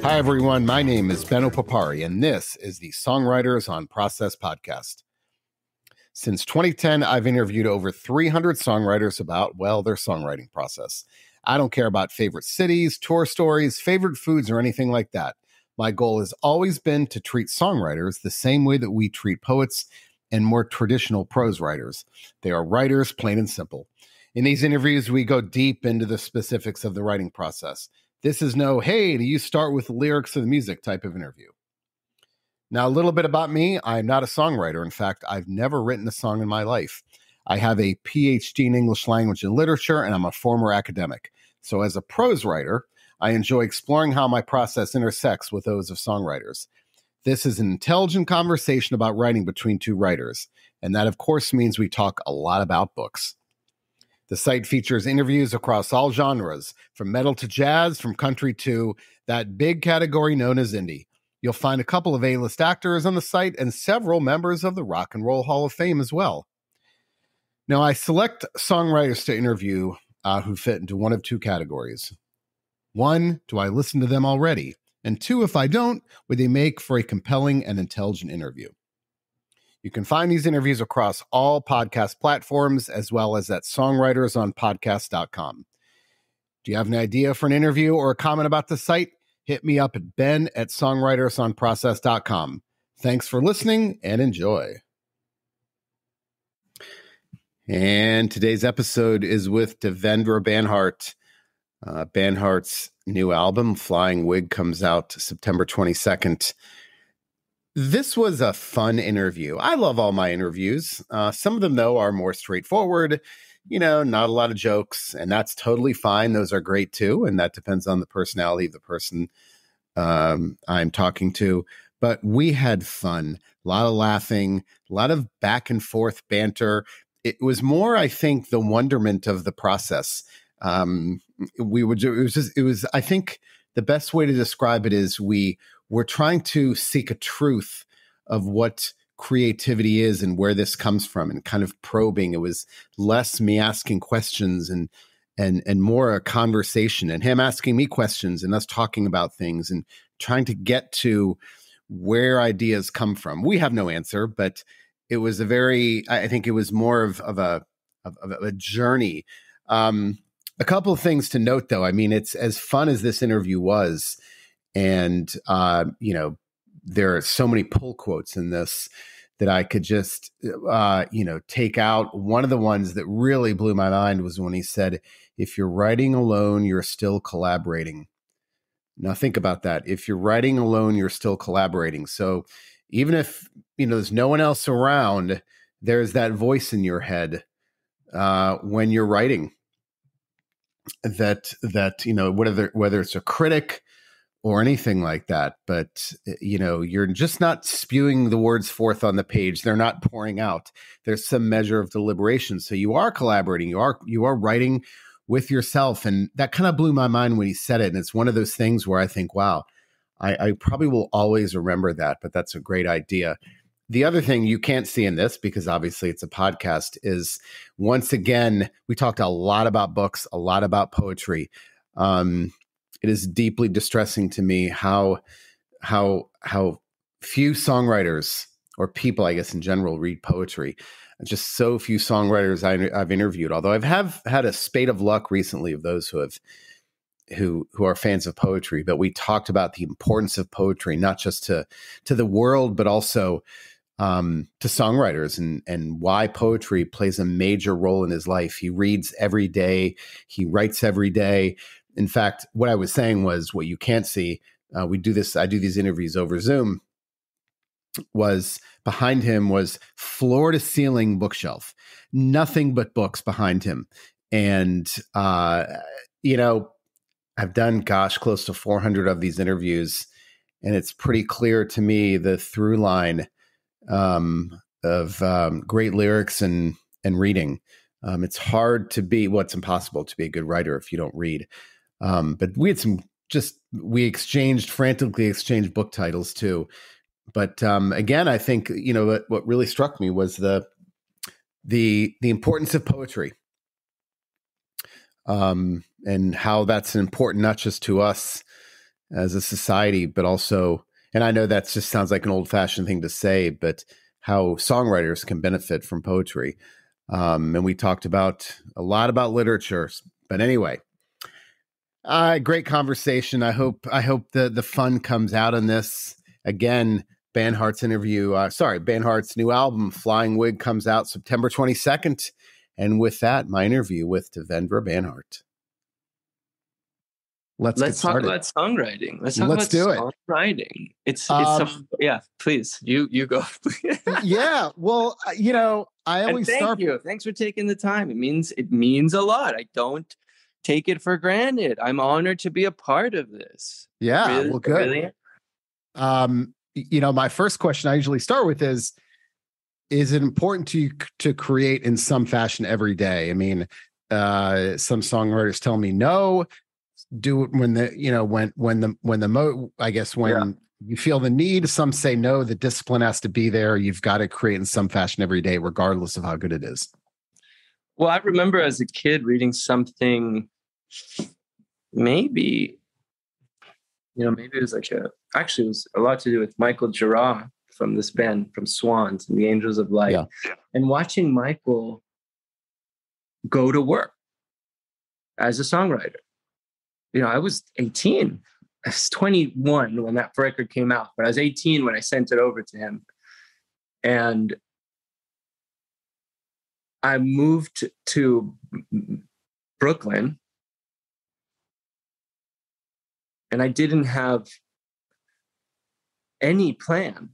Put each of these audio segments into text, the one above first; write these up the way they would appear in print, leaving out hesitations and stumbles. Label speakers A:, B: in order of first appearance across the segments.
A: Hi, everyone. My name is Benno Papari, and this is the Songwriters on Process podcast. Since 2010, I've interviewed over 300 songwriters about, well, their songwriting process. I don't care about favorite cities, tour stories, favorite foods, or anything like that. My goal has always been to treat songwriters the same way that we treat poets and more traditional prose writers. They are writers, plain and simple. In these interviews, we go deep into the specifics of the writing process. This is no, hey, do you start with the lyrics of the music type of interview. Now, a little bit about me. I'm not a songwriter. In fact, I've never written a song in my life. I have a PhD in English language and literature, and I'm a former academic. So as a prose writer, I enjoy exploring how my process intersects with those of songwriters. This is an intelligent conversation about writing between two writers, and that, of course, means we talk a lot about books. The site features interviews across all genres, from metal to jazz, from country to that big category known as indie. You'll find a couple of A-list actors on the site and several members of the Rock and Roll Hall of Fame as well. Now, I select songwriters to interview who fit into one of two categories. One, do I listen to them already? And two, if I don't, would they make for a compelling and intelligent interview? You can find these interviews across all podcast platforms, as well as at songwritersonpodcast.com. Do you have an idea for an interview or a comment about the site? Hit me up at ben@songwritersonprocess.com. Thanks for listening and enjoy. And today's episode is with Devendra Banhart. Banhart's new album, Flying Wig, comes out September 22nd. This was a fun interview. I love all my interviews. Some of them, though, are more straightforward, not a lot of jokes, and that's totally fine. Those are great, too, and that depends on the personality of the person I'm talking to. But we had fun, a lot of laughing, a lot of back and forth banter. It was more, I think, the wonderment of the process. I think the best way to describe it is we're trying to seek a truth of what creativity is and where this comes from, and kind of probing. It was less me asking questions and more a conversation, and him asking me questions and us talking about things and trying to get to where ideas come from. We have no answer, but it was I think it was more of a journey. A couple of things to note, though. I mean, it's as fun as this interview was. And, there are so many pull quotes in this that I could just, take out. One of the ones that really blew my mind was when he said, if you're writing alone, you're still collaborating. Now think about that. If you're writing alone, you're still collaborating. So even if, there's no one else around, there's that voice in your head when you're writing that whether it's a critic or anything like that. But, you're just not spewing the words forth on the page. They're not pouring out. There's some measure of deliberation. So you are collaborating. You are writing with yourself. And that kind of blew my mind when he said it. And it's one of those things where I think, wow, I probably will always remember that, but that's a great idea. The other thing you can't see in this, because obviously it's a podcast, is once again, we talked a lot about books, a lot about poetry. It is deeply distressing to me how few songwriters, or people, I guess, in general, read poetry. Just so few songwriters I've interviewed. Although I've had a spate of luck recently of those who are fans of poetry. But we talked about the importance of poetry, not just to the world, but also to songwriters, and why poetry plays a major role in his life. He reads every day. He writes every day. In fact, what I was saying was, what you can't see, I do these interviews over Zoom, was behind him was floor to ceiling bookshelf, nothing but books behind him. And, I've done, close to 400 of these interviews, and it's pretty clear to me the through line of great lyrics and reading. It's hard to be, it's impossible to be a good writer if you don't read. But we had we frantically exchanged book titles too. But again, I think, what really struck me was the importance of poetry. And how that's important, not just to us as a society, but also, and I know that just sounds like an old fashioned thing to say, but how songwriters can benefit from poetry. And we talked about a lot about literature, but anyway, great conversation. I hope the fun comes out in this. Again, Banhart's Banhart's new album, Flying Wig, comes out September 22nd. And with that, my interview with Devendra Banhart.
B: Let's talk about songwriting. Let's do it. Songwriting. It's yeah. Please, you go.
A: Yeah. Well, I always
B: thank you. Thanks for taking the time. It means a lot. I don't take it for granted. I'm honored to be a part of this.
A: Yeah. Really, well, good. Really? My first question I usually start with is it important to you to create in some fashion every day? I mean, some songwriters tell me no. Do it when you feel the need. Some say no, the discipline has to be there. You've got to create in some fashion every day, regardless of how good it is.
B: Well, I remember as a kid reading something, maybe it was it was a lot to do with Michael Girard from this band, from Swans and the Angels of Light. Yeah. And watching Michael go to work as a songwriter. I was 18. I was 21 when that record came out, but I was 18 when I sent it over to him. And I moved to Brooklyn, and I didn't have any plan.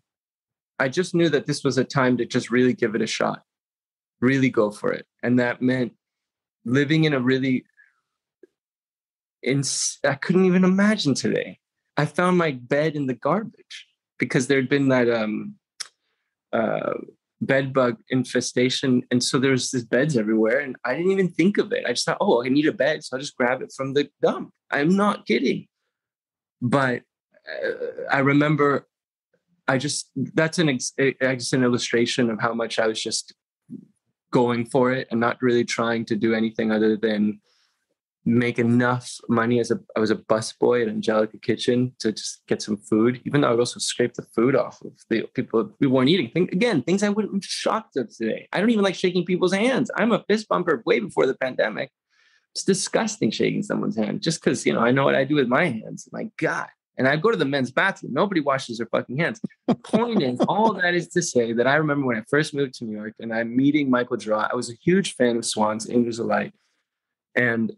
B: I just knew that this was a time to just really give it a shot, really go for it. And that meant living in a really I couldn't even imagine today. I found my bed in the garbage because there'd been that bed bug infestation. And so there's these beds everywhere, and I didn't even think of it. I just thought, I need a bed, so I'll just grab it from the dump. I'm not kidding. But I remember that's an illustration of how much I was just going for it and not really trying to do anything other than make enough money. I was a busboy at Angelica Kitchen to just get some food, even though I would also scrape the food off of the people we weren't eating. Things I wouldn't be shocked of today. I don't even like shaking people's hands. I'm a fist bumper way before the pandemic. It's disgusting shaking someone's hand just because, I know what I do with my hands. My God. And I go to the men's bathroom. Nobody washes their fucking hands. The point is, all that is to say that I remember when I first moved to New York and I'm meeting Michael Girard. I was a huge fan of Swans, Angels of Light. And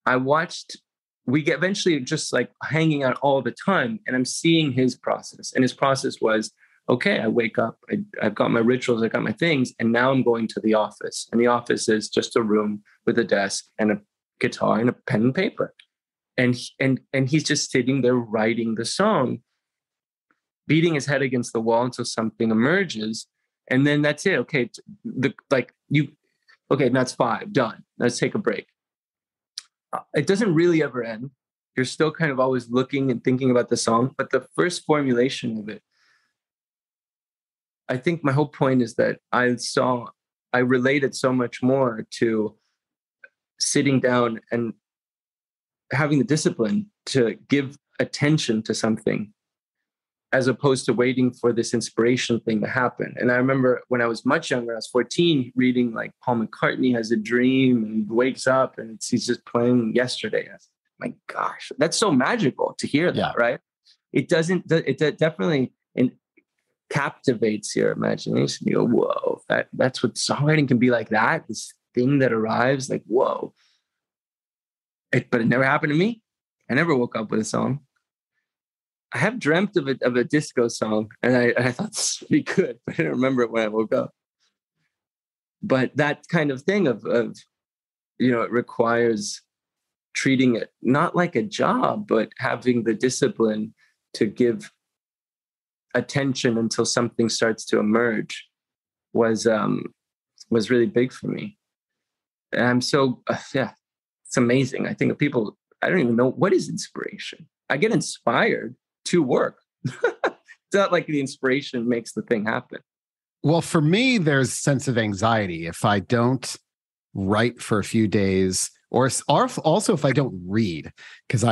B: I watched, we get eventually just like hanging out all the time, and I'm seeing his process. And his process was, okay, I wake up, I've got my rituals, I got my things, and now I'm going to the office. And the office is just a room with a desk and a guitar and a pen and paper. And he's just sitting there writing the song, beating his head against the wall until something emerges. And then that's it. Okay, that's 5, done. Let's take a break. It doesn't really ever end. You're still kind of always looking and thinking about the song, but the first formulation of it, I think my whole point is that I related so much more to sitting down and having the discipline to give attention to something as opposed to waiting for this inspiration thing to happen. And I remember when I was much younger, I was 14, reading like Paul McCartney has a dream and he wakes up and he's just playing Yesterday. My gosh, that's so magical to hear that, right? It definitely captivates your imagination. You go, whoa, that's what songwriting can be like that. This thing that arrives like, whoa. But it never happened to me. I never woke up with a song. I have dreamt of a disco song, and I thought this would be good, but I didn't remember it when I woke up. But that kind of thing of it requires treating it not like a job, but having the discipline to give attention until something starts to emerge was really big for me. And I'm so it's amazing. I think people, I don't even know what is inspiration. I get inspired to work. It's not like the inspiration makes the thing happen.
A: Well, for me, there's a sense of anxiety if I don't write for a few days, or also if I don't read, because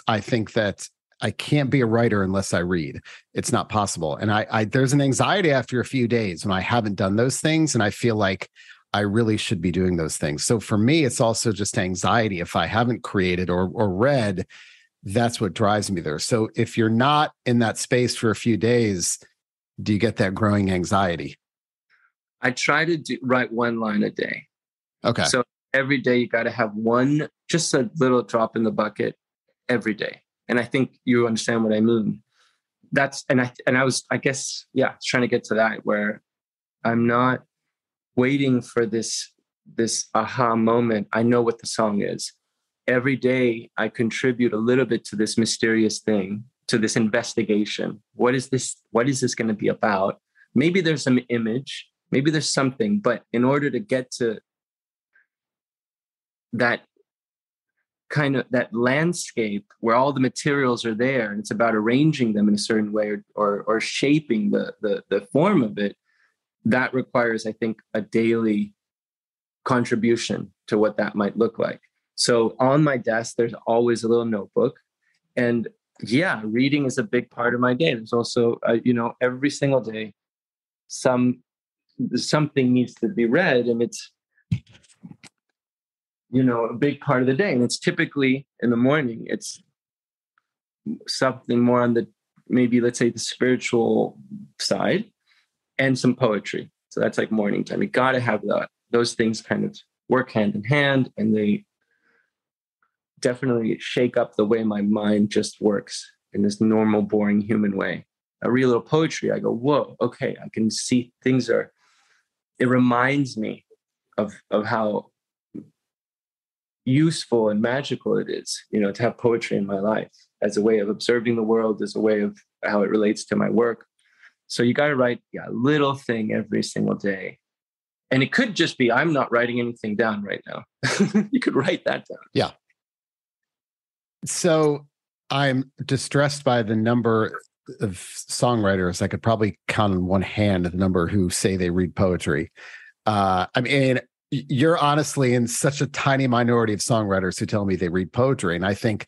A: I think that I can't be a writer unless I read. It's not possible. And I there's an anxiety after a few days when I haven't done those things. And I feel like I really should be doing those things. So for me, it's also just anxiety. If I haven't created or read, that's what drives me there. So if you're not in that space for a few days, do you get that growing anxiety?
B: I try to write one line a day.
A: Okay.
B: So every day you got to have one, just a little drop in the bucket every day. And I think you understand what I mean. I guess, trying to get to that where I'm not waiting for this aha moment. I know what the song is. Every day I contribute a little bit to this mysterious thing, to this investigation. What is this going to be about? Maybe there's some image, maybe there's something, but in order to get to that kind of that landscape where all the materials are there and it's about arranging them in a certain way or shaping the form of it, that requires, I think, a daily contribution to what that might look like. So on my desk, there's always a little notebook. And reading is a big part of my day. There's also, every single day, something needs to be read. And it's, a big part of the day. And it's typically in the morning. It's something more on the, maybe let's say the spiritual side and some poetry. So that's like morning time. You got to have that. Those things kind of work hand in hand, and they definitely shake up the way my mind just works in this normal, boring human way. I read a little poetry. I go, whoa, okay, I can see it reminds me of how useful and magical it is, to have poetry in my life as a way of observing the world, as a way of how it relates to my work. So you got to write a little thing every single day. And it could just be, I'm not writing anything down right now. You could write that down.
A: Yeah. So I'm distressed by the number of songwriters. I could probably count on one hand the number who say they read poetry. I mean, you're honestly in such a tiny minority of songwriters who tell me they read poetry. And I think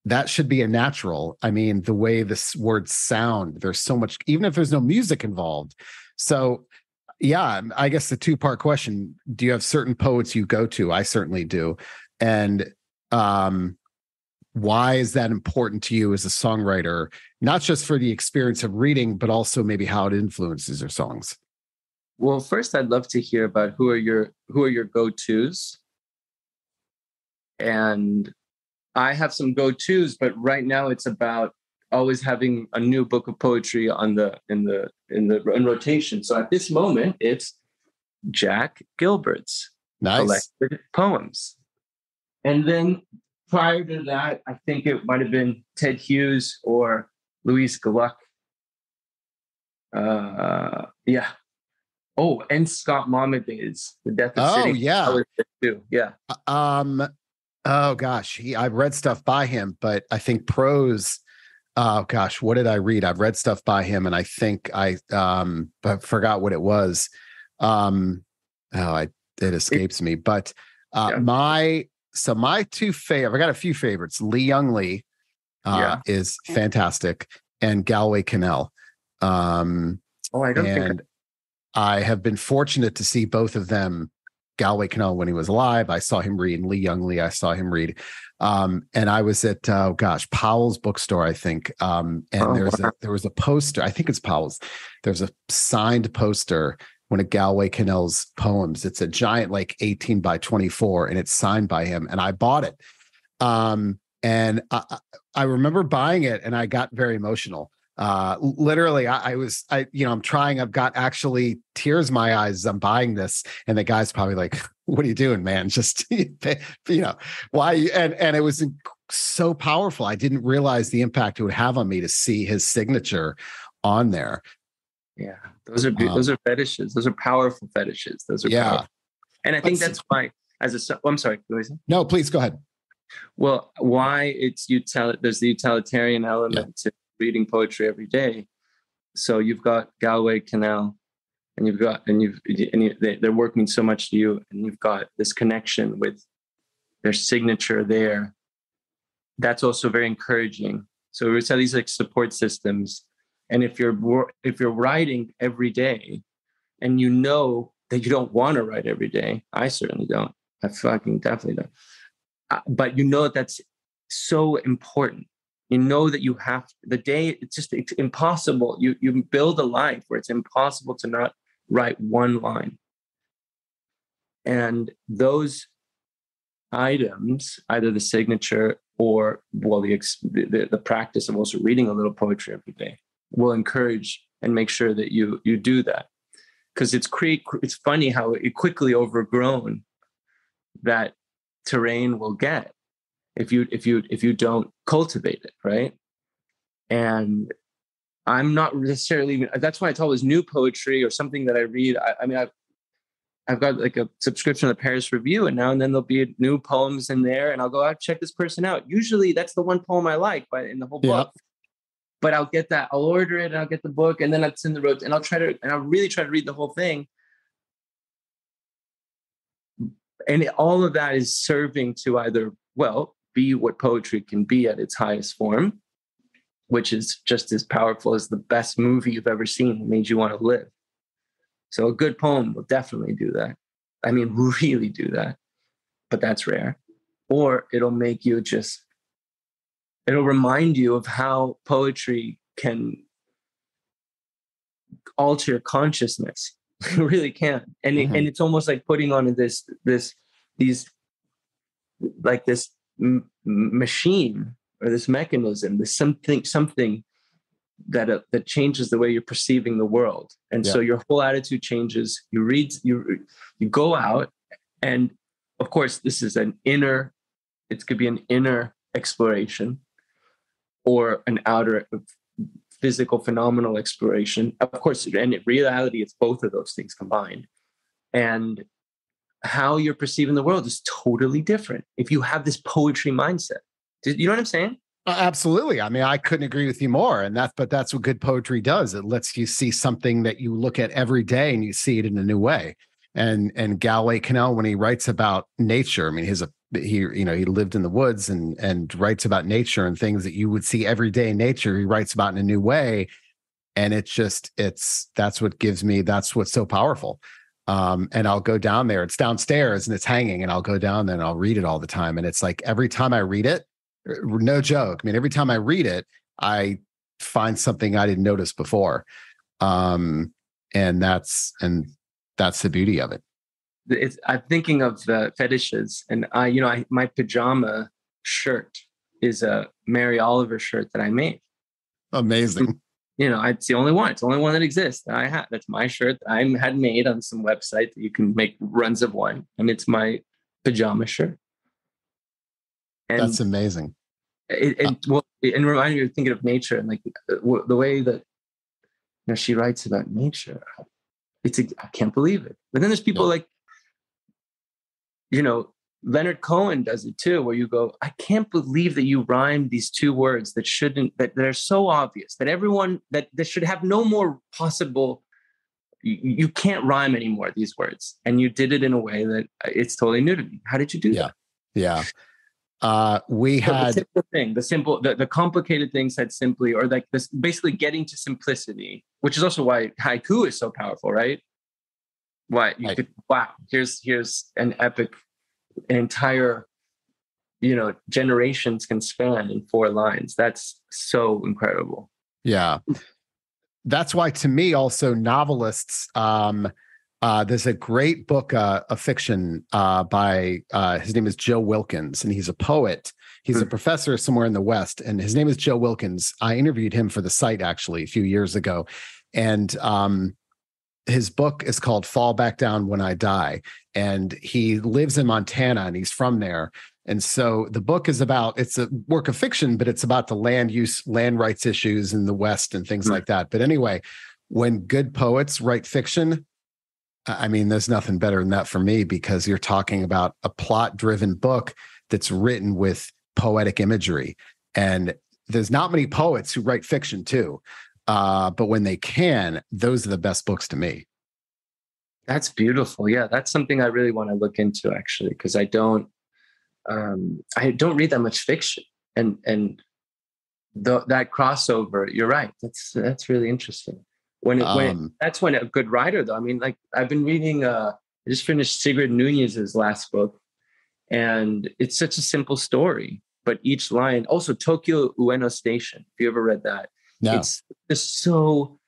A: that should be a natural. I mean, the way this words sound, there's so much, even if there's no music involved. So yeah, I guess the two-part question, do you have certain poets you go to? I certainly do. And why is that important to you as a songwriter, not just for the experience of reading, but also maybe how it influences your songs?
B: Well, first, I'd love to hear about who are your go-tos. And I have some go-tos, but right now it's about always having a new book of poetry in rotation. So at this moment, it's Jack Gilbert's collected poems. And then prior to that, I think it might have been Ted Hughes or Louise Gluck. Oh, and Scott Momady's The Death of City.
A: Oh, yeah.
B: Too. Yeah.
A: Oh gosh, I've read stuff by him, but I think prose. Oh gosh, what did I read? I've read stuff by him, and I think I forgot what it was. It escapes me. But my two favorite. I got a few favorites. Lee Young Lee is fantastic, and Galway Kinnell. I have been fortunate to see both of them. Galway Kinnell when he was alive, I saw him read, and Lee Young Lee, I saw him read. And I was at Powell's bookstore, I think. There was a poster. I think it's Powell's. There's a signed poster, one of Galway Kinnell's poems. It's a giant, like 18 by 24, and it's signed by him. And I bought it. And I remember buying it, and I got very emotional. Literally, I'm trying. I've got actually tears in my eyes as I'm buying this, and the guy's probably like, "What are you doing, man? Just why?" And it was so powerful. I didn't realize the impact it would have on me to see his signature on there.
B: Yeah, those are fetishes. Those are powerful fetishes. Those are powerful. And I think that's why, I'm sorry.
A: No, please go ahead.
B: Well, why there's the utilitarian element to reading poetry every day. So you've got Galway Kinnell, and they're working so much to you, and you've got this connection with their signature there. That's also very encouraging So it's these like support systems. And if you're writing every day, and you know that you don't want to write every day, I certainly don't. I fucking definitely don't. But you know that's so important. You know that you have the day. It's impossible. You build a life where it's impossible to not write one line. And those items, either the signature or the practice of also reading a little poetry every day, will encourage and make sure that you do that. Because it's funny how it quickly overgrown that terrain will get if you don't cultivate it, right? And I'm not necessarily, that's why it's always new poetry or something that I read. I mean, I've got like a subscription to the Paris Review, and now and then there'll be new poems in there, and I'll go out, check this person out. Usually that's the one poem I like in the whole book. Yep. But I'll get that, I'll order it, and I'll get the book, and then it's in the road, and I'll really try to read the whole thing. And all of that is serving to either, well, be what poetry can be at its highest form, which is just as powerful as the best movie you've ever seen. It made you want to live. So a good poem will definitely do that. I mean, really do that. But that's rare. Or it'll make you it'll remind you of how poetry can alter your consciousness. It really can. And and it's almost like putting on this machine or this mechanism, this something that changes the way you're perceiving the world. And so your whole attitude changes. You read, you go out, and of course this is it could be an inner exploration or an outer physical phenomenal exploration. Of course, and in reality, it's both of those things combined. And how you're perceiving the world is totally different if you have this poetry mindset. You know what I'm saying?
A: Absolutely. I mean, I couldn't agree with you more. But that's what good poetry does. It lets you see something that you look at every day and you see it in a new way. And Galway Kinnell, when he writes about nature, I mean, he lived in the woods and writes about nature and things that you would see every day in nature. He writes about in a new way. And that's what's so powerful. And I'll go down there, it's downstairs and it's hanging, and I'll go down there and I'll read it all the time. And it's like, every time I read it, no joke, I mean, every time I read it, I find something I didn't notice before. And that's the beauty of it.
B: I'm thinking of fetishes, and my pajama shirt is a Mary Oliver shirt that I made.
A: Amazing.
B: It's the only one. It's the only one that exists that I have. That's my shirt that I had made on some website that you can make runs of one, and it's my pajama shirt. And
A: that's amazing.
B: And reminding me of thinking of nature and like the way that she writes about nature. I can't believe it. But then there's people like, Leonard Cohen does it too, where you go, I can't believe that you rhymed these two words that are so obvious that everyone that should have no more possible. You can't rhyme anymore these words, and you did it in a way that it's totally new to me. How did you do that?
A: Yeah. We had
B: the complicated things said simply, or like this, basically getting to simplicity, which is also why haiku is so powerful, right? Here's an epic, an entire, generations can span in 4 lines. That's so incredible.
A: Yeah. That's why, to me, also novelists, there's a great book, a fiction by, his name is Joe Wilkins, and he's a poet. He's a professor somewhere in the West, and his name is Joe Wilkins. I interviewed him for the site actually a few years ago. And his book is called Fall Back Down When I Die. And he lives in Montana, and he's from there. And so the book is it's a work of fiction, but it's about the land rights issues in the West and things like that. But anyway, when good poets write fiction, I mean, there's nothing better than that for me, because you're talking about a plot-driven book that's written with poetic imagery. And there's not many poets who write fiction too. But when they can, those are the best books to me.
B: That's beautiful. Yeah, that's something I really want to look into, actually, because I don't read that much fiction. And that crossover, you're right. That's really interesting. That's when a good writer, though. I mean, like I've been reading. I just finished Sigrid Nunez's last book, and it's such a simple story, but each line. Also, Tokyo Ueno Station. If you ever read that,
A: No.
B: it's just so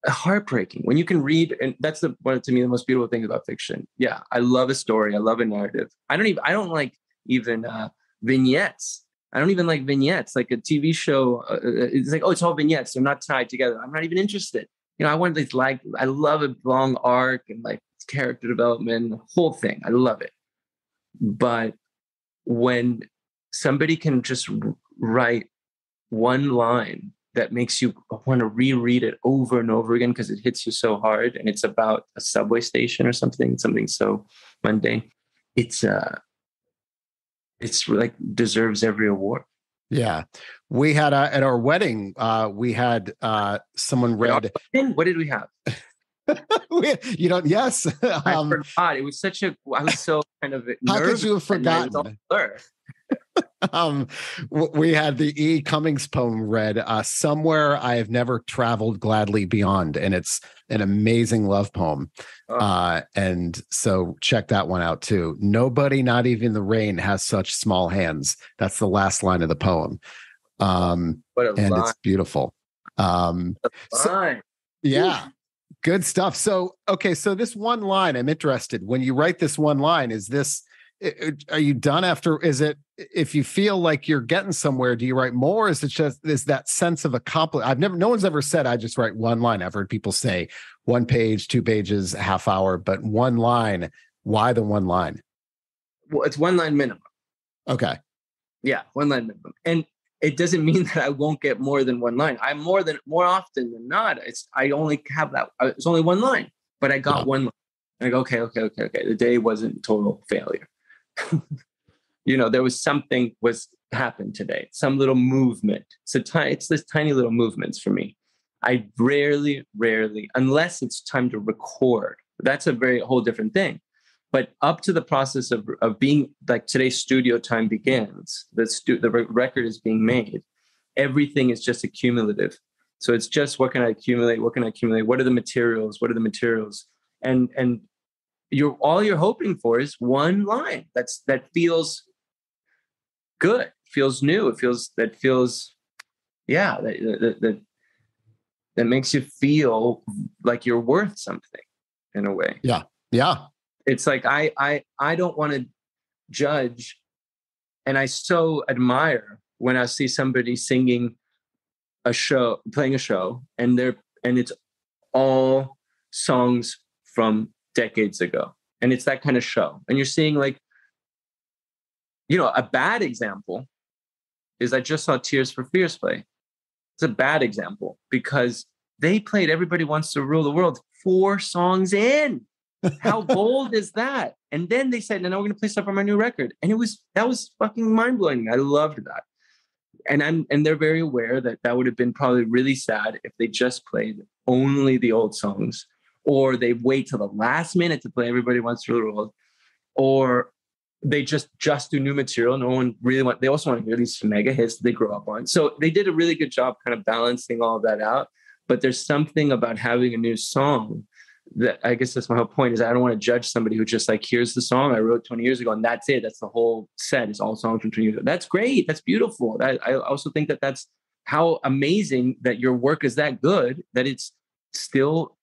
B: heartbreaking when you can read, and that's one to me the most beautiful thing about fiction. Yeah, I love a story. I love a narrative. I don't like even vignettes. I don't even like vignettes. Like a TV show, it's like, oh, it's all vignettes. They're not tied together. I'm not even interested. I want this, like, I love a long arc and like character development, the whole thing. I love it. But when somebody can just write one line that makes you want to reread it over and over again because it hits you so hard, and it's about a subway station or something so mundane, it's like deserves every award.
A: Yeah. We had at our wedding, we had someone read.
B: What did we have?
A: Yes.
B: I forgot. It was I was so kind of nervous.
A: How could you have forgotten? We had the E. Cummings poem read, Somewhere I Have Never Traveled Gladly Beyond, and it's an amazing love poem. And so check that one out too. Nobody, not even the rain, has such small hands. That's the last line of the poem. And line. It's beautiful. Yeah. Good stuff. So, okay. So this one line, I'm interested. When you write this one line, are you done after? Is it, if you feel like you're getting somewhere, do you write more? Is that sense of accomplishment? No one's ever said, I just write one line. I've heard people say 1 page, 2 pages, a half hour, but one line. Why the one line?
B: Well, it's 1 line minimum.
A: Okay.
B: Yeah. 1 line minimum. And it doesn't mean that I won't get more than 1 line. More often than not, I only have that. It's only 1 line, but I got 1 line. And I go, okay. The day wasn't total failure. There was something happened today, some little movement. It's this tiny little movements for me. I rarely, unless it's time to record, that's a whole different thing. But up to the process of being, like, today's studio time begins, the record is being made. Everything is just accumulative. So it's just, what can I accumulate? What are the materials? And all you're hoping for is 1 line that feels good, feels new, that makes you feel like you're worth something in a way.
A: Yeah.
B: It's like I don't want to judge, and I so admire when I see somebody playing a show, and it's all songs from decades ago, and it's that kind of show. And you're seeing, like, a bad example is, I just saw Tears for Fears play. It's a bad example because they played Everybody Wants to Rule the World 4 songs in. How bold is that? And then they said, no, we're going to play stuff from our new record. And that was fucking mind blowing. I loved that. And they're very aware that would have been probably really sad if they just played only the old songs, or they wait till the last minute to play Everybody Wants to Rule the World, or they just do new material. No one really they also want to hear these mega hits that they grew up on. So they did a really good job kind of balancing all of that out. But there's something about having a new song that, I guess that's my whole point, is I don't want to judge somebody who just, like, here's the song I wrote 20 years ago and that's it. That's the whole set. It's all songs from 20 years ago. That's great. That's beautiful. I also think that's how amazing that your work is that good, that it's still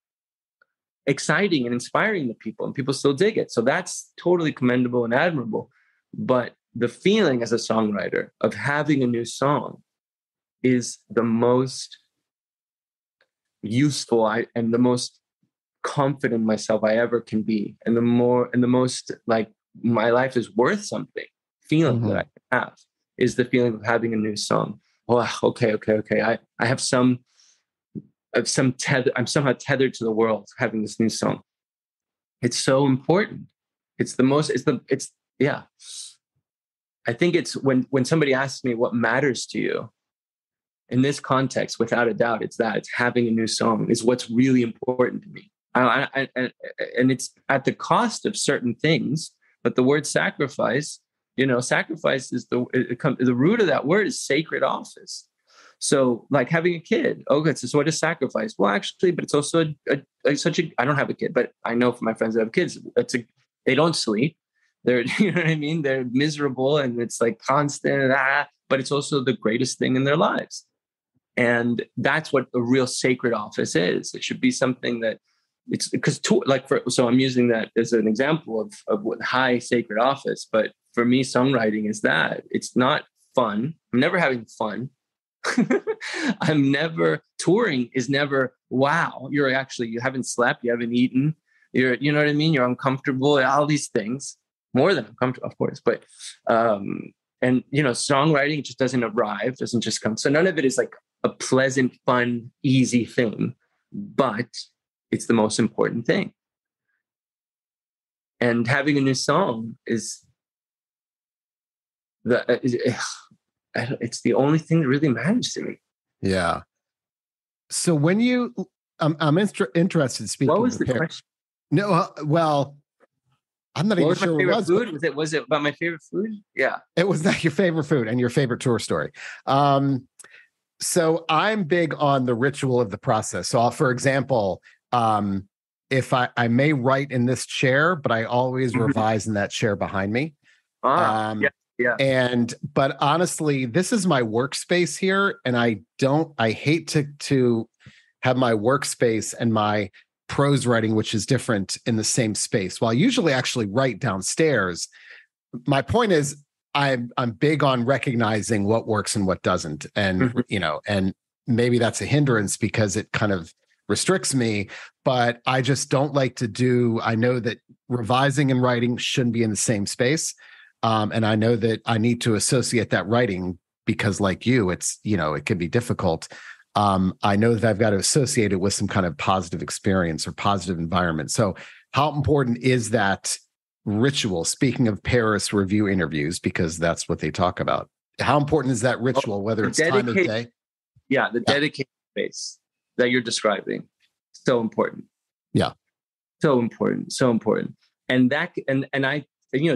B: exciting and inspiring to people, and people still dig it. So that's totally commendable and admirable. But the feeling as a songwriter of having a new song is the most useful and the most confident myself I ever can be, and the most, like, my life is worth something feeling that I can have is the feeling of having a new song. Oh, okay. I have some tether. I'm somehow tethered to the world having this new song. It's so important. Yeah. I think it's when somebody asks me what matters to you in this context, without a doubt, it's having a new song is what's really important to me. And it's at the cost of certain things, but the word sacrifice Sacrifice is the root of that word is sacred office. So like having a kid, okay, so what is sacrifice? Well, actually, but it's also I don't have a kid, but I know from my friends that have kids, they don't sleep. They're, you know what I mean? They're miserable and it's like constant, but it's also the greatest thing in their lives. And that's what a real sacred office is. It should be something that it's because so I'm using that as an example of what high sacred office. But for me, songwriting is that it's not fun. I'm never having fun. Touring is never, wow, you haven't slept, you haven't eaten, you know what I mean? You're uncomfortable, all these things, more than uncomfortable, of course. But, songwriting just doesn't just come. So none of it is like a pleasant, fun, easy thing, but it's the most important thing. And having a new song it's the only thing that really matters to me.
A: Yeah. So when I'm interested speaking.
B: What was the question?
A: No, well, I'm not even sure what it was.
B: Food? Was it about my favorite food? Yeah.
A: It was not your favorite food and your favorite tour story. So I'm big on the ritual of the process. So for example, if I may write in this chair, but I always revise in that chair behind me.
B: Yeah.
A: But honestly, this is my workspace here. And I hate to have my workspace and my prose writing, which is different, in the same space. While I usually actually write downstairs, my point is I'm big on recognizing what works and what doesn't. And, and maybe that's a hindrance because it kind of restricts me, but I just don't like to I know that revising and writing shouldn't be in the same space. And I know that I need to associate that writing because like you, it's, it can be difficult. I know that I've got to associate it with some kind of positive experience or positive environment. So how important is that ritual? Speaking of Paris review interviews, because that's what they talk about. How important is that ritual, whether it's time of day?
B: Yeah, the dedicated space that you're describing. So important.
A: Yeah.
B: So important. And I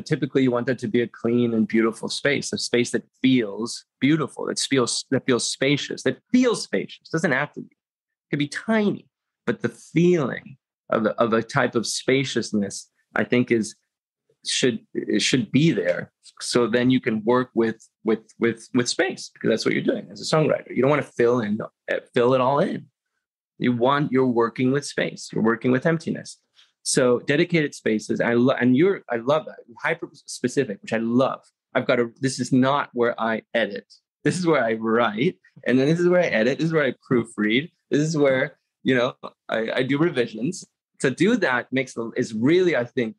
B: typically you want that to be a clean and beautiful space, a space that feels beautiful, that feels spacious, Doesn't have to be. It could be tiny, but the feeling of a type of spaciousness, I think should be there. So then you can work with space, because that's what you're doing as a songwriter. You don't want to fill it all in. You're working with space. You're working with emptiness. So dedicated spaces, I love that. Hyper specific, which I love. This is not where I edit. This is where I write. And then this is where I edit. This is where I proofread. This is where, I do revisions. To do that is really, I think,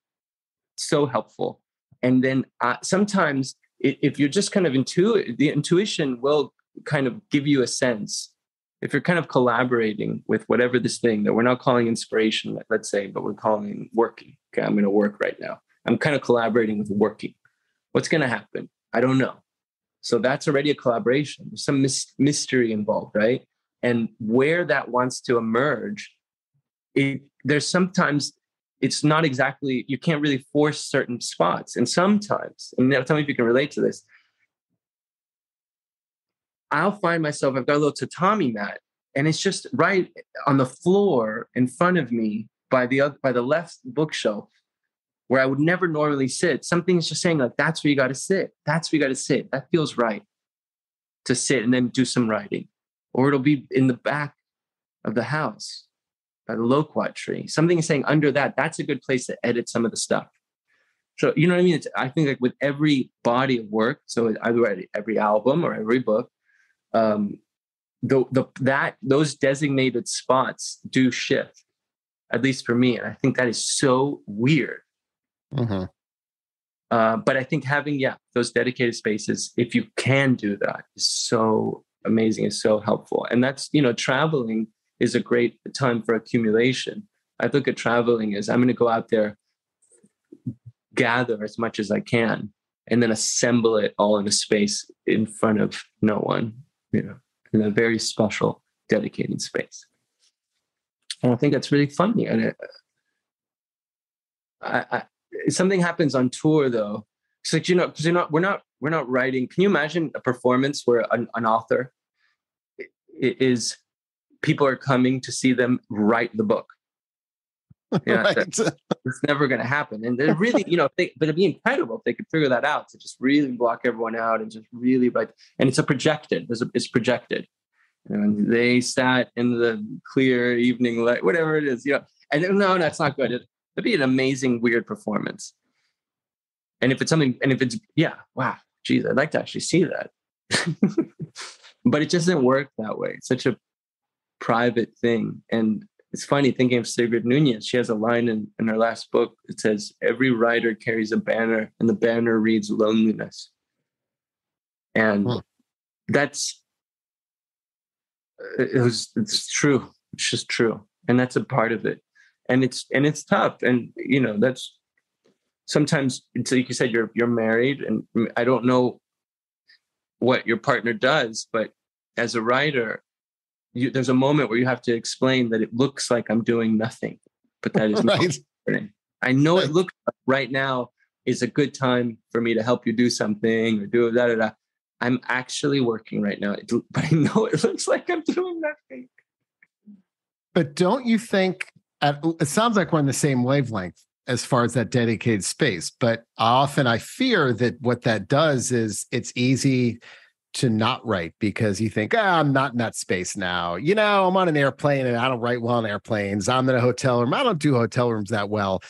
B: so helpful. And then sometimes if you're just kind of the intuition will kind of give you a sense. If you're kind of collaborating with whatever this thing that we're not calling inspiration, let's say, but we're calling working. Okay, I'm going to work right now. I'm kind of collaborating with working. What's going to happen? I don't know. So that's already a collaboration. There's some mystery involved, right? And where that wants to emerge, there's sometimes it's not exactly, you can't really force certain spots. And sometimes, and now tell me if you can relate to this, I'll find myself, I've got a little tatami mat, and it's just right on the floor in front of me by the left bookshelf where I would never normally sit. Something's just saying like, that's where you got to sit. That's where you got to sit. That feels right to sit and then do some writing. Or it'll be in the back of the house by the loquat tree. Something is saying under that's a good place to edit some of the stuff. So, you know what I mean? I think like with every body of work, so either every album or every book, those designated spots do shift, at least for me. And I think that is so weird.
A: Mm-hmm.
B: But I think having, those dedicated spaces, if you can do that, is so amazing, is so helpful. And that's, traveling is a great time for accumulation. I look at traveling as I'm going to go out there, gather as much as I can, and then assemble it all in a space in front of no one, in a very special, dedicated space. And I think that's really funny. And something happens on tour, though, It's like, because we're not writing. Can you imagine a performance where an author is, people are coming to see them write the book? Yeah,
A: Right.
B: it's never going to happen. And they're really, but it'd be incredible if they could figure that out, to just really block everyone out and just really write. And it's it's projected. And they sat in the clear evening light, whatever it is, And no, that's not good. It'd be an amazing, weird performance. And if it's yeah, wow, geez, I'd like to actually see that. But it just doesn't work that way. It's such a private thing. And it's funny thinking of Sigrid Nunez. She has a line in her last book. It says, every writer carries a banner, and the banner reads loneliness. And it's true. It's just true. And that's a part of it. And it's tough. And, that's sometimes, until like you said, you're married, and I don't know what your partner does, but as a writer, there's a moment where you have to explain that it looks like I'm doing nothing, but that is
A: right.
B: not. I know it looks like right now is a good time for me to help you do something or do da. I'm actually working right now, but I know it looks like I'm doing nothing.
A: But don't you think, it sounds like we're on the same wavelength as far as that dedicated space, but often I fear that what that does is it's easy to not write because you think, I'm not in that space now. I'm on an airplane and I don't write well on airplanes. I'm in a hotel room. I don't do hotel rooms that well.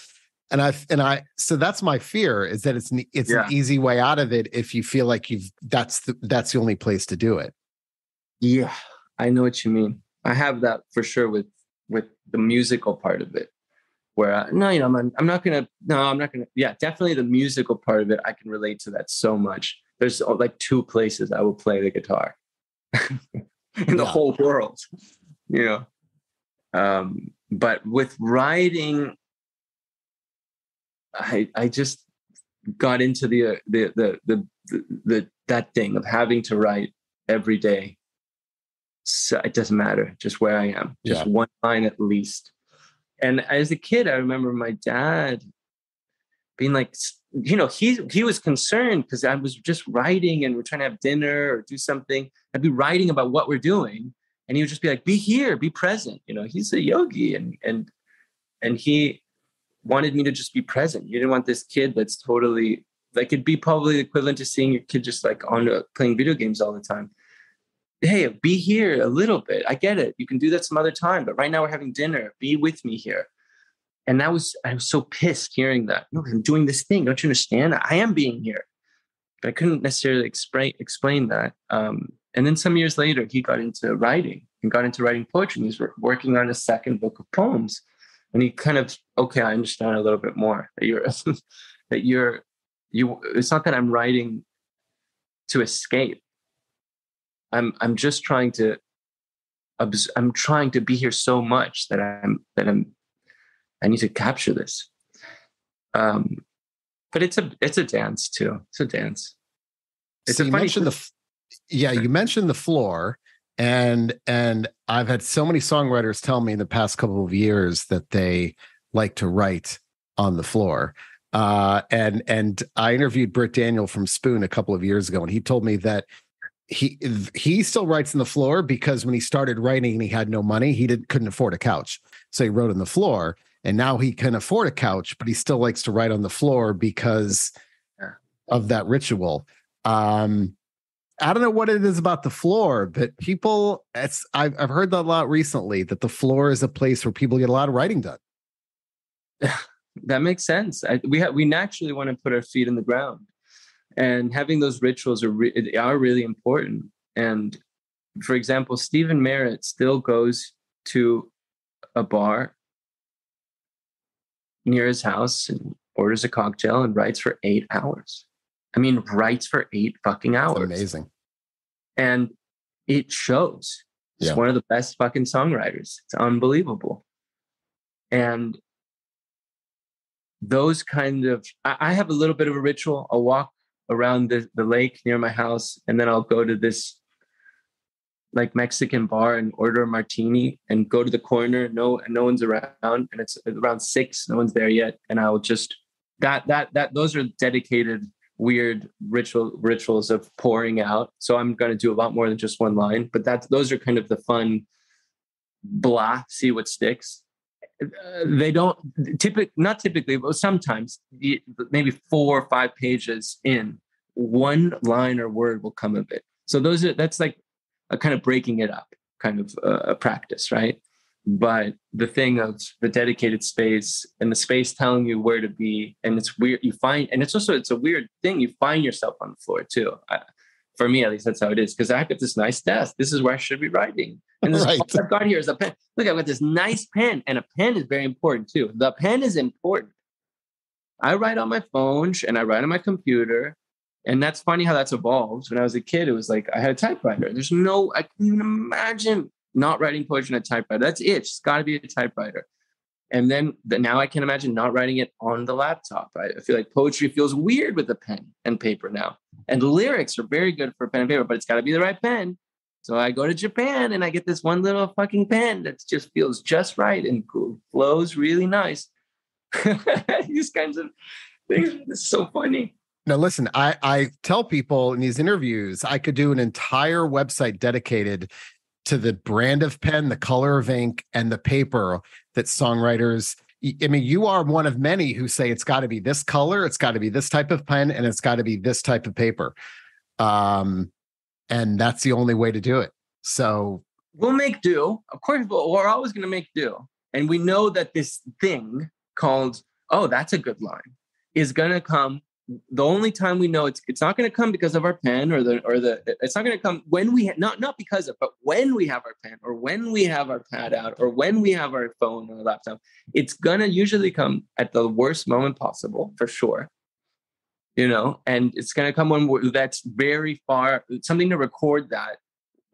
A: So that's my fear, is that it's an easy way out of it if you feel like that's the only place to do it.
B: Yeah, I know what you mean. I have that for sure with the musical part of it, where I'm not gonna. Yeah, definitely the musical part of it. I can relate to that so much. There's like two places I will play the guitar in the whole world, But with writing, I just got into that thing of having to write every day. So it doesn't matter just where I am, just one line at least. And as a kid, I remember my dad being like, he was concerned because I was just writing and we're trying to have dinner or do something. I'd be writing about what we're doing, and he would just be like, be here, be present. He's a yogi, and he wanted me to just be present. You didn't want this kid that's totally like, it'd be probably equivalent to seeing your kid just like on playing video games all the time. Hey, be here a little bit. I get it. You can do that some other time, but right now we're having dinner. Be with me here. And I was so pissed hearing that. No, I'm doing this thing. Don't you understand? I am being here. But I couldn't necessarily explain that. And then some years later, he got into writing and got into writing poetry. And he's working on a second book of poems. And he kind of, I understand a little bit more that it's not that I'm writing to escape. I'm just trying to be here so much that I need to capture this. But it's a dance too. It's a dance. It's
A: so you mentioned you mentioned the floor, and I've had so many songwriters tell me in the past couple of years that they like to write on the floor. And I interviewed Britt Daniel from Spoon a couple of years ago, and he told me that he still writes on the floor because when he started writing and he had no money, he couldn't afford a couch. So he wrote on the floor, and now he can afford a couch, but he still likes to write on the floor because of that ritual. I don't know what it is about the floor, but I've heard that a lot recently, that the floor is a place where people get a lot of writing done.
B: That makes sense. We naturally want to put our feet in the ground. And having those rituals are really important. And for example, Stephen Merritt still goes to a bar near his house and orders a cocktail and writes for 8 hours. I mean, writes for 8 fucking hours.
A: That's amazing.
B: And it shows. He's one of the best fucking songwriters. It's unbelievable. And those kind of, I have a little bit of a ritual. I'll walk around the lake near my house, and then I'll go to this like Mexican bar and order a martini and go to the corner. No one's around, and it's around 6. No one's there yet. And I'll just those are dedicated weird rituals of pouring out. So I'm going to do a lot more than just one line, but those are kind of the fun blah, see what sticks. They don't not typically, but sometimes maybe 4 or 5 pages in, one line or word will come of it. So that's like a kind of breaking it up kind of a practice, right? But the thing of the dedicated space and the space telling you where to be, and it's weird, it's a weird thing. You find yourself on the floor too. For me, at least, that's how it is. Because I got this nice desk. This is where I should be writing. And this all I've got here is a pen. Look, I've got this nice pen, and a pen is very important too. The pen is important. I write on my phone and I write on my computer. And that's funny how that's evolved. When I was a kid, it was like I had a typewriter. I can't even imagine not writing poetry on a typewriter. That's it. It's got to be a typewriter. And then now I can imagine not writing it on the laptop. I feel like poetry feels weird with a pen and paper now. And lyrics are very good for pen and paper, but it's got to be the right pen. So I go to Japan and I get this one little fucking pen that just feels just right and cool, flows really nice. These kinds of things. It's so funny.
A: Now, listen, I tell people in these interviews, I could do an entire website dedicated to the brand of pen, the color of ink, and the paper that songwriters, I mean, you are one of many who say it's got to be this color, it's got to be this type of pen, and it's got to be this type of paper. And that's the only way to do it. So
B: we'll make do. Of course, we're always going to make do. And we know that this thing called, oh, that's a good line, is going to come. The only time we know it's not going to come because of our pen it's not going to come when we not because of, but when we have our pen or when we have our pad out or when we have our phone or laptop, it's going to usually come at the worst moment possible for sure, and it's going to come when that's very far. Something to record that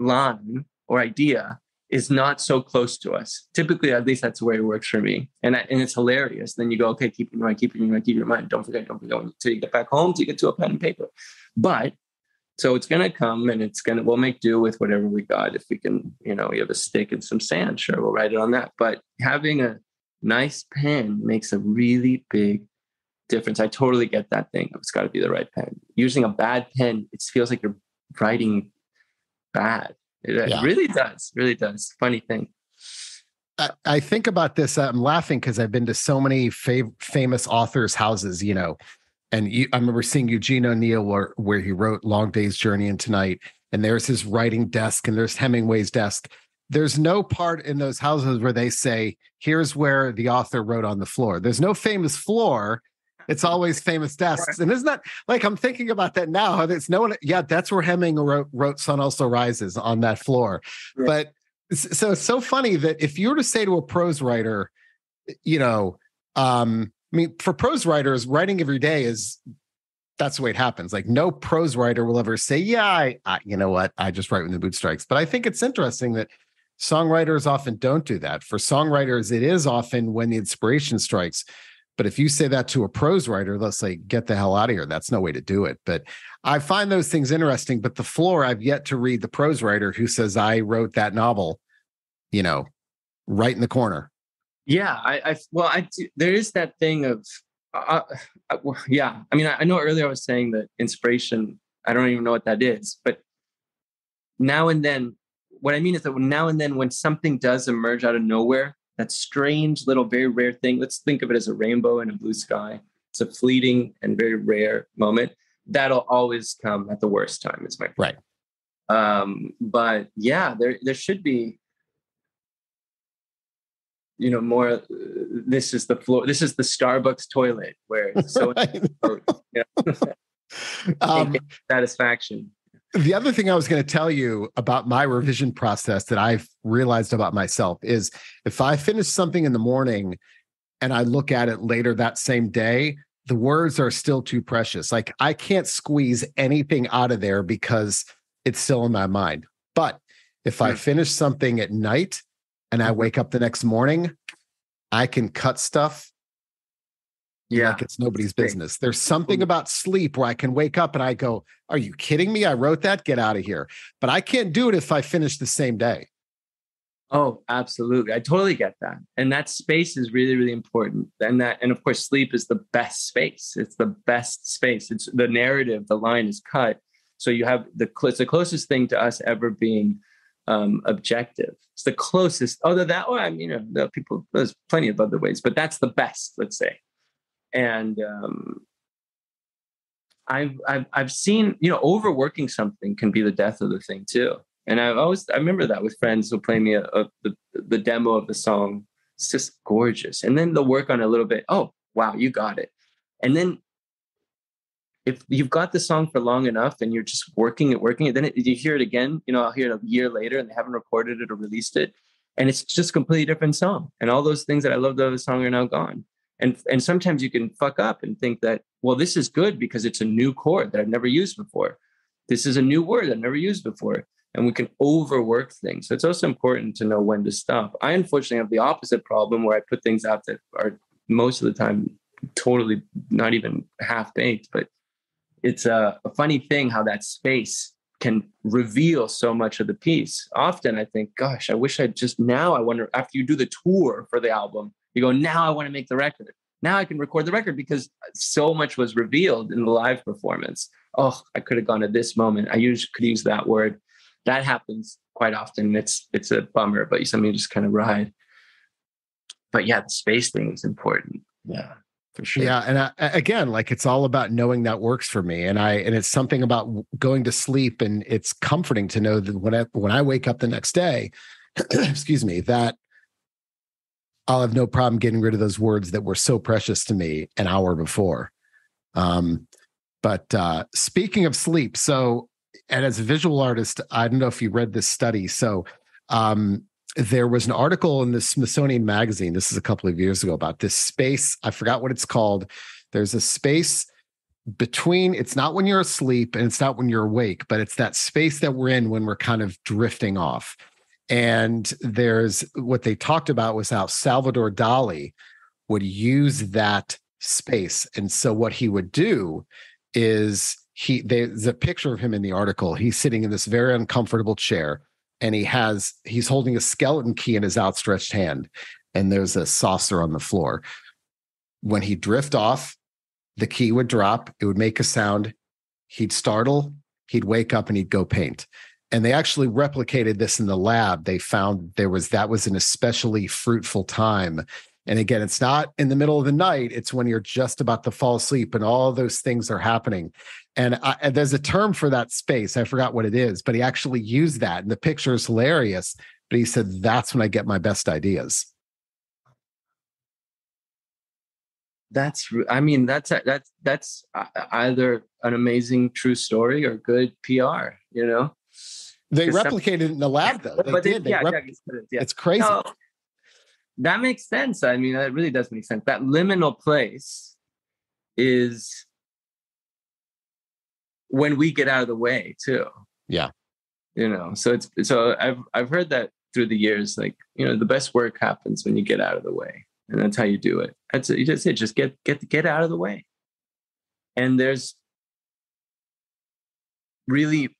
B: line or idea is not so close to us. Typically, at least that's the way it works for me. And it's hilarious. Then you go, okay, keep your mind. Don't forget until you get back home, till you get to a pen and paper. But so it's going to come and we'll make do with whatever we got. If we can, we have a stick and some sand, sure, we'll write it on that. But having a nice pen makes a really big difference. I totally get that thing. It's got to be the right pen. Using a bad pen, it feels like you're writing bad. It really does. Funny thing.
A: I think about this. I'm laughing because I've been to so many famous authors' houses, and I remember seeing Eugene O'Neill where he wrote Long Day's Journey into Night, and there's his writing desk and there's Hemingway's desk. There's no part in those houses where they say, here's where the author wrote on the floor. There's no famous floor. It's always famous desks. And isn't that like, I'm thinking about that now. It's no one. Yeah, that's where Hemingway wrote Sun Also Rises, on that floor. Yeah. But so it's so funny that if you were to say to a prose writer, I mean, for prose writers, writing every day that's the way it happens. Like no prose writer will ever say, yeah, I you know what? I just write when the boot strikes. But I think it's interesting that songwriters often don't do that. For songwriters, it is often when the inspiration strikes. But if you say that to a prose writer, they'll say, get the hell out of here. That's no way to do it. But I find those things interesting. But the floor, I've yet to read the prose writer who says, I wrote that novel, right in the corner.
B: Yeah. There is that thing of, yeah. I mean, I know earlier I was saying that inspiration, I don't even know what that is. But now and then, what I mean is that now and then when something does emerge out of nowhere, that strange little very rare thing. Let's think of it as a rainbow in a blue sky. It's a fleeting and very rare moment. That'll always come at the worst time, is my point.
A: Right.
B: But yeah, there should be, more. This is the floor. This is the Starbucks toilet where it's so satisfaction.
A: The other thing I was going to tell you about my revision process that I've realized about myself is if I finish something in the morning and I look at it later that same day, the words are still too precious. Like I can't squeeze anything out of there because it's still in my mind. But if I finish something at night and I wake up the next morning, I can cut stuff. Yeah, like it's nobody's business. There's something about sleep where I can wake up and I go, are you kidding me? I wrote that? Get out of here. But I can't do it if I finish the same day.
B: Oh, absolutely. I totally get that. And that space is really, really important. And of course, sleep is the best space. It's the best space. It's the narrative, the line is cut. So you have it's the closest thing to us ever being objective. It's the closest, other than that, well, I mean, there's plenty of other ways, but that's the best, let's say. And I've seen, overworking something can be the death of the thing too. And I remember that with friends who play me the demo of the song. It's just gorgeous. And then they'll work on it a little bit. Oh, wow, you got it. And then if you've got the song for long enough and you're just working it, then you hear it again, I'll hear it a year later and they haven't recorded it or released it. And it's just a completely different song. And all those things that I loved of the song are now gone. And sometimes you can fuck up and think that, well, this is good because it's a new chord that I've never used before. This is a new word I've never used before. And we can overwork things. So it's also important to know when to stop. I unfortunately have the opposite problem where I put things out that are most of the time totally not even half baked. But it's a funny thing how that space can reveal so much of the piece. Often I think, gosh, I wish I wonder, after you do the tour for the album, you go, now I want to make the record. Now I can record the record because so much was revealed in the live performance. Oh, I could have gone to this moment. Could use that word. That happens quite often. It's a bummer, but something just kind of ride. But yeah, the space thing is important. Yeah, for sure.
A: Yeah, and again, like it's all about knowing that works for me, and it's something about going to sleep, and it's comforting to know that when I wake up the next day, excuse me, that I'll have no problem getting rid of those words that were so precious to me an hour before. But speaking of sleep, and as a visual artist, I don't know if you read this study. So there was an article in the Smithsonian Magazine, this is a couple of years ago, about this space. I forgot what it's called. There's a space between, it's not when you're asleep and it's not when you're awake, but it's that space that we're in when we're kind of drifting off. And there's what they talked about was how Salvador Dali would use that space. And so what he would do is there's a picture of him in the article. He's sitting in this very uncomfortable chair and he's holding a skeleton key in his outstretched hand. And there's a saucer on the floor. When he'd drift off, the key would drop. It would make a sound. He'd startle. He'd wake up and he'd go paint. And they actually replicated this in the lab. They found that was an especially fruitful time. And again, it's not in the middle of the night. It's when you're just about to fall asleep and all those things are happening. And there's a term for that space. I forgot what it is, but he actually used that. And the picture is hilarious. But he said, that's when I get my best ideas.
B: That's either an amazing true story or good PR,
A: They replicated it in the lab, though. It's crazy. No,
B: that makes sense. I mean, that really does make sense. That liminal place is when we get out of the way too.
A: Yeah.
B: So I've heard that through the years, like, the best work happens when you get out of the way. And that's how you do it. That's it. You just get out of the way. And there's really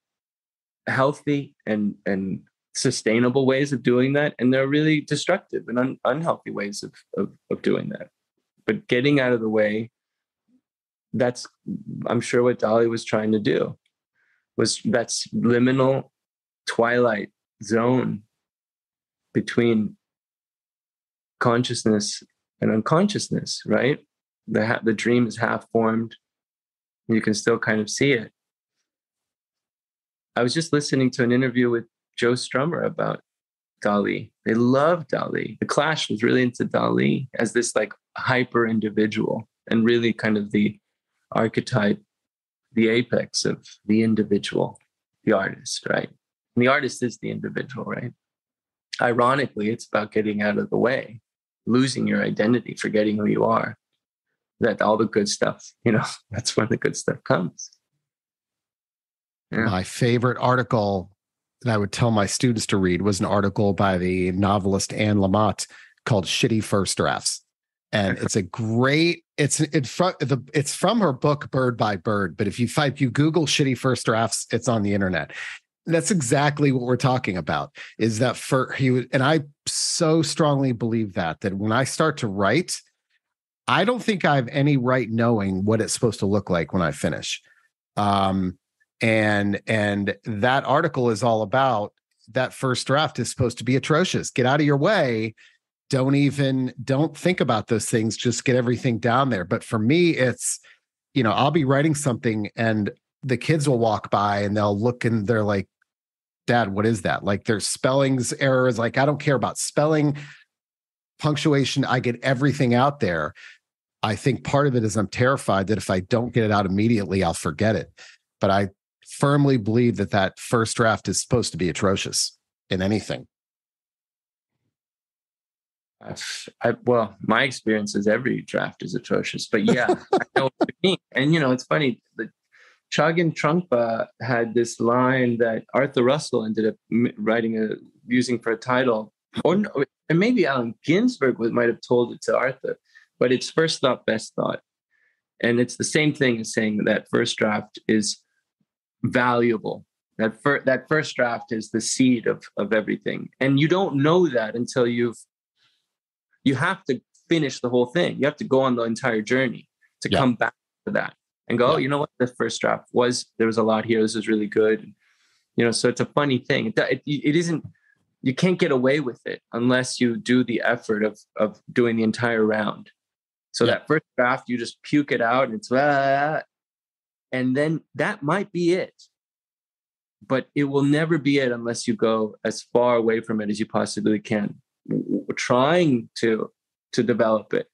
B: healthy and sustainable ways of doing that, and there are really destructive and unhealthy ways of doing that. But getting out of the way, that's, I'm sure, what Dali was trying to do, was that's liminal twilight zone between consciousness and unconsciousness, right? The dream is half formed. You can still kind of see it. I was just listening to an interview with Joe Strummer about Dali. They loved Dali. The Clash was really into Dali as this like hyper individual and really kind of the archetype, the apex of the individual, the artist, right? And the artist is the individual, right? Ironically, it's about getting out of the way, losing your identity, forgetting who you are. That all the good stuff, that's when the good stuff comes.
A: Yeah. My favorite article that I would tell my students to read was an article by the novelist Anne Lamott called Shitty First Drafts. And it's a great, it's from her book Bird by Bird. But if you Google Shitty First Drafts, it's on the internet. That's exactly what we're talking about. Is that for he was, and I so strongly believe that when I start to write, I don't think I have any right knowing what it's supposed to look like when I finish. Um, and that article is all about that first draft is supposed to be atrocious. Get out of your way. Don't think about those things. Just get everything down there. But for me, it's, I'll be writing something and the kids will walk by and they'll look and they're like, Dad, what is that? Like there's spellings errors. Like I don't care about spelling, punctuation. I get everything out there. I think part of it is I'm terrified that if I don't get it out immediately, I'll forget it. But I firmly believe that first draft is supposed to be atrocious in anything.
B: Well, my experience is every draft is atrocious, but yeah, I know what you mean. And it's funny. The Chagin Trungpa had this line that Arthur Russell ended up using for a title, and maybe Allen Ginsberg might have told it to Arthur, but it's first thought, best thought, and it's the same thing as saying that first draft is valuable. That first draft is the seed of everything, and you don't know that until you have to finish the whole thing. You have to go on the entire journey to come back to that and go, oh, you know what? The first draft there was a lot here. This is really good. So it's a funny thing. It isn't, you can't get away with it unless you do the effort of doing the entire round. So that first draft, you just puke it out and it's, and then that might be it. But it will never be it unless you go as far away from it as you possibly can, trying to develop it.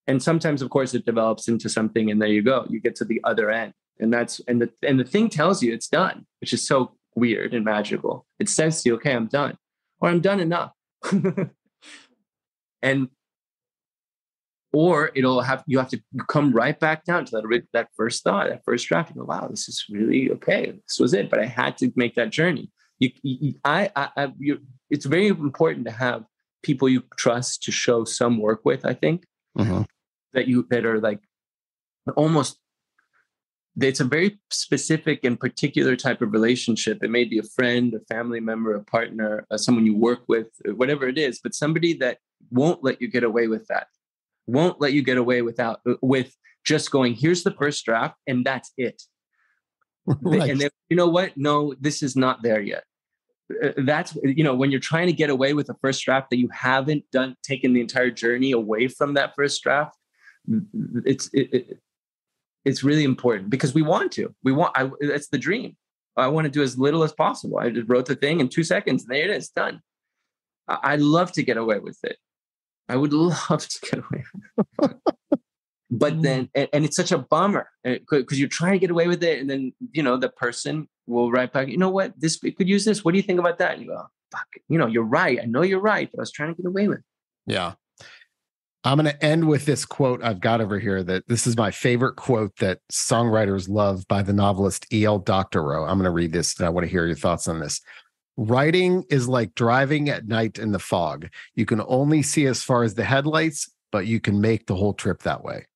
B: And sometimes, of course, it develops into something, and there you go. You get to the other end, and the thing tells you it's done, which is so weird and magical. It says to you, "Okay, I'm done," or "I'm done enough," or you have to come right back down to that first thought, that first draft. You go, "Wow, this is really okay. This was it," but I had to make that journey. It's very important to have people you trust to show some work with. I think that are like almost. It's a very specific and particular type of relationship. It may be a friend, a family member, a partner, someone you work with, whatever it is, but somebody that won't let you get away with that. Won't let you get away with just going, here's the first draft, and that's it. Right. And then, you know what? No, this is not there yet. That's, when you're trying to get away with a first draft that you haven't taken the entire journey away from that first draft, it's really important because that's the dream. I want to do as little as possible. I just wrote the thing in 2 seconds and there it is, done. I'd love to get away with it. I would love to get away with it. But then, and it's such a bummer because you're trying to get away with it. And then, the person will write back, you know what, we could use this. What do you think about that? And you go, oh, fuck, you're right. I know you're right. But I was trying to get away with it.
A: Yeah. I'm going to end with this quote I've got over here that this is my favorite quote that songwriters love by the novelist E.L. Doctorow. I'm going to read this and I want to hear your thoughts on this. Writing is like driving at night in the fog. You can only see as far as the headlights, but you can make the whole trip that way.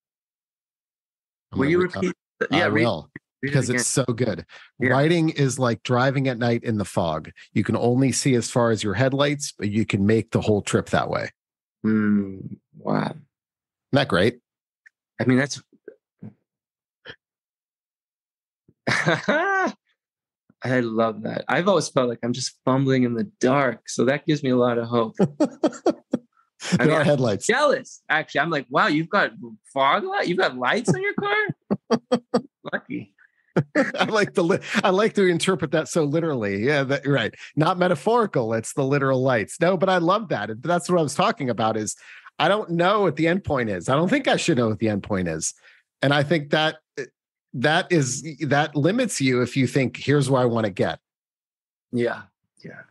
B: Will you repeat?
A: I will, because it's so good. Yeah. Writing is like driving at night in the fog. You can only see as far as your headlights, but you can make the whole trip that way.
B: Wow.
A: Isn't that great?
B: I mean, that's... I love that. I've always felt like I'm just fumbling in the dark. So that gives me a lot of hope.
A: There are headlights.
B: I'm jealous. Actually, I'm like, wow, you've got fog light? You've got lights on your car? Lucky.
A: I like to interpret that so literally. Yeah, right. Not metaphorical. It's the literal lights. No, but I love that. That's what I was talking about is I don't know what the end point is. I don't think I should know what the end point is. And I think that limits you if you think, here's where I want to get.
B: Yeah,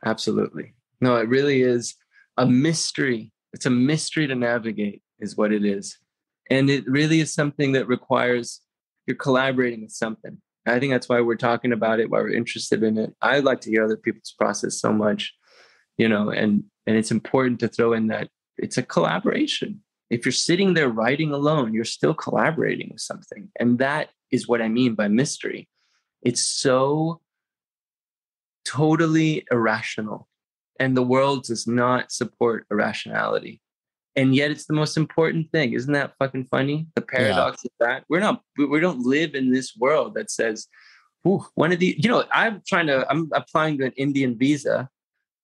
B: absolutely. No, it really is a mystery. It's a mystery to navigate is what it is. And it really is something that requires you're collaborating with something. I think that's why we're talking about it, why we're interested in it. I like to hear other people's process so much, and it's important to throw in that it's a collaboration. If you're sitting there writing alone, you're still collaborating with something. And that is what I mean by mystery. It's so totally irrational. And the world does not support irrationality. And yet it's the most important thing. Isn't that fucking funny? The
A: Yeah.
B: paradox of that. We don't live in this world that says, ooh, one of the, I'm applying to an Indian visa.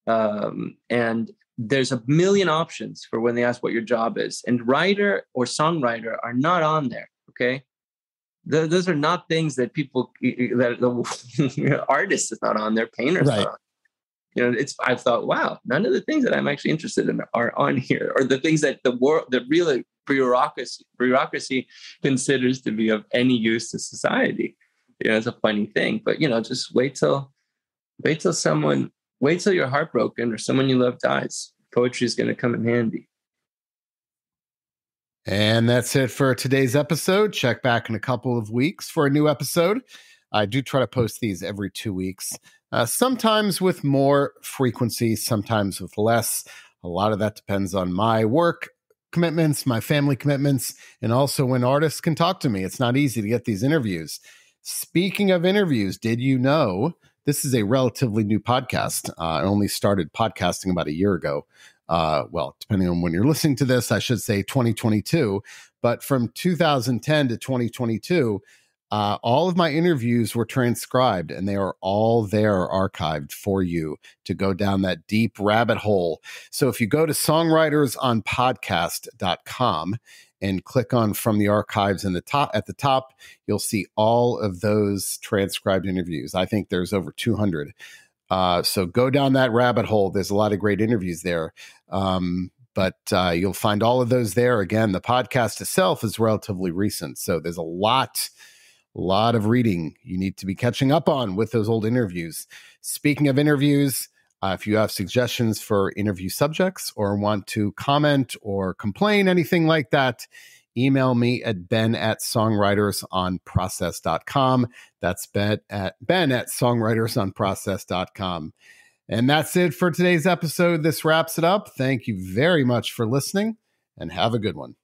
B: And there's a million options for when they ask what your job is. And writer or songwriter are not on there. Okay. Those are not things that people, that the artist is not on there, painter's not
A: Right.
B: on. I thought, wow, none of the things that I'm actually interested in are on here, or the things that the real bureaucracy considers to be of any use to society. It's a funny thing, but just wait till you're heartbroken or someone you love dies. Poetry is going to come in handy.
A: And that's it for today's episode. Check back in a couple of weeks for a new episode. I do try to post these every 2 weeks, sometimes with more frequency, sometimes with less. A lot of that depends on my work commitments, my family commitments, and also when artists can talk to me. It's not easy to get these interviews. Speaking of interviews, did you know this is a relatively new podcast? I only started podcasting about a year ago. Well, depending on when you're listening to this, I should say 2022. But from 2010 to 2022, all of my interviews were transcribed, and they are all there archived for you to go down that deep rabbit hole. So if you go to songwritersonpodcast.com and click on From the Archives at the top, you'll see all of those transcribed interviews. I think there's over 200. So go down that rabbit hole. There's a lot of great interviews there. But you'll find all of those there. Again, the podcast itself is relatively recent. So there's a lot of reading you need to be catching up on with those old interviews. Speaking of interviews, if you have suggestions for interview subjects or want to comment or complain, anything like that, email me at ben@songwritersonprocess.com. That's ben@songwritersonprocess.com. And that's it for today's episode. This wraps it up. Thank you very much for listening, and have a good one.